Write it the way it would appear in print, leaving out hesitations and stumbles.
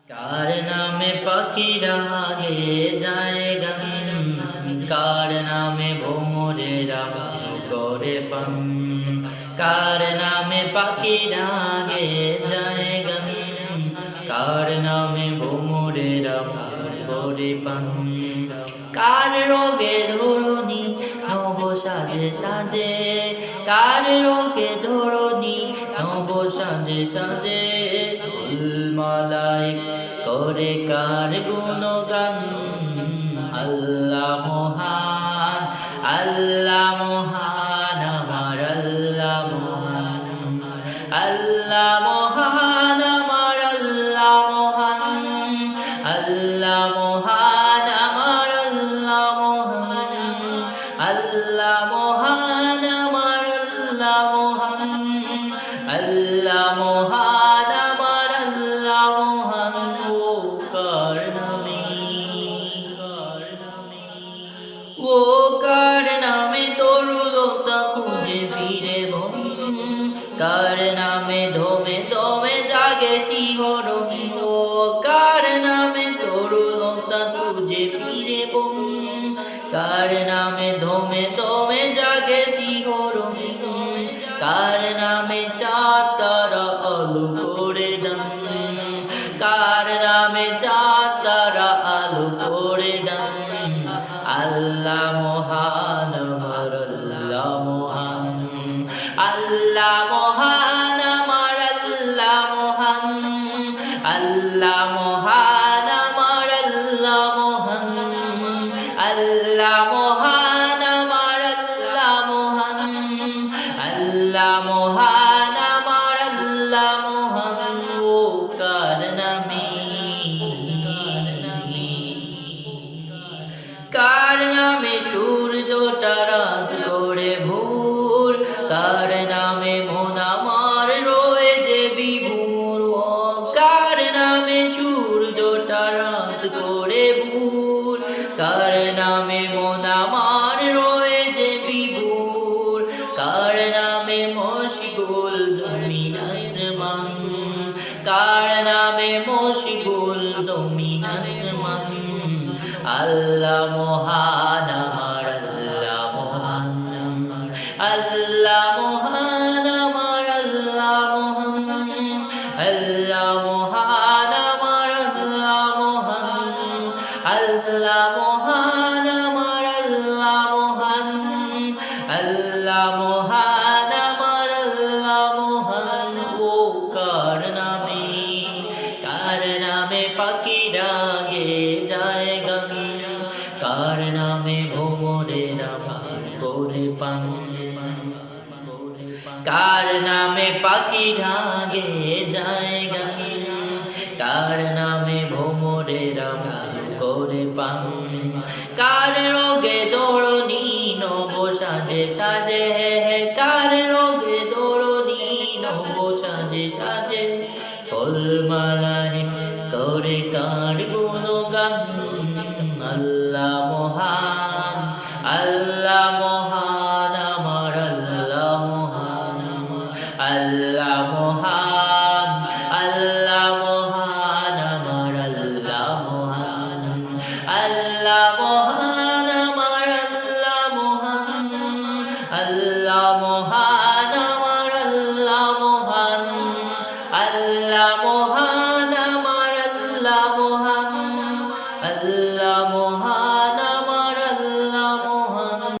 কার নামে পাখিরা গে যায় গান, কার নামে ভোমরেরা গান করে পান। কার নামে পাখিরা গে যায় গান, কার নামে ভোমরেরা গান করে পান। কার রোগে ধরণী নব সাজে সাজে, কার রোগে ধরণী নব সাজে সাজে। মালাইক করে কার গুণগান, আল্লাহ মহান, আল্লাহ মহান, আমার আল্লাহ মহান, আল্লাহ মহান, আমার আল্লাহ মহান, আল্লাহ মহান, আমার আল্লাহ মহান, আল্লাহ মহান, আমার আল্লাহ মহান, আল্লাহ মহান, আমার আল্লাহ মহান। ও কার নামে, ও কার নামে তরুলতা খুঁজে ফিরে বন, কার নামে ধমে ধমে জাগে শিহরণ। ও কার নামে তরুলতা খুঁজে ফিরে বন, কার নামে ধমে ধমে জাগে শিহরণ। কার নামে চাঁদ তারা আলো করে দান, কার নামে চাঁদ তারা আলো করে দান। আল্লাহ মহান, আমার আল্লাহ মহান, আল্লাহ মহান, আমার আল্লাহ মহান, আল্লাহ মহান, আমার আল্লাহ মহান, আল্লাহ মহান, আমার আল্লাহ মহান, আল্লাহ মহান, আমার আল্লাহ মহান। ও কার নামে, কার নামে সূর্যটা রাত করে ভোর, কার নামে মন আমার রয়ে যে বিভোর। ও কার নামে সূর্যটা রাত করে ভোর, কার নামে মন আমার রয়ে যে বিভোর। কার নামে মশগুল জমিন আসমান, কার নামে মশগুল জমিন আসমান। আল্লাহ মহান, আমার আল্লাহ মহান, আল্লাহ মহান, আমার আল্লাহ মহান, আল্লাহ মহান, আমার আল্লাহ মহান, আল্লাহ মহান, আমার আল্লাহ মহান, আল্লাহ মহান, আমার আল্লাহ মহান। ও কার নামে, কার নামে পাখিরা গে যায় গান, কার নামে ভোমরেরা গান করে পান। কার নামে পাখিরা গে যায় গান, কার নামে ভোমরেরা গান করে পান। কার রোগে দৌড়নি নব সাজে সাজে, কার রোগে দৌড়নি নব সাজে সাজে। ফুল মালাইক করে কার গুণগান, আল্লাহ মহান, আল্লাহ মহান, আমার আল্লাহ মহান, আল্লাহ মহান, আল্লাহ মহান, আমার আল্লাহ মহান, আল্লাহ মহান, আমার আল্লাহ মহান, আল্লাহ মহান, আমার আল্লাহ মহান, আল্লাহ মহান, আমার আল্লাহ মহান, আল্লাহ মহান।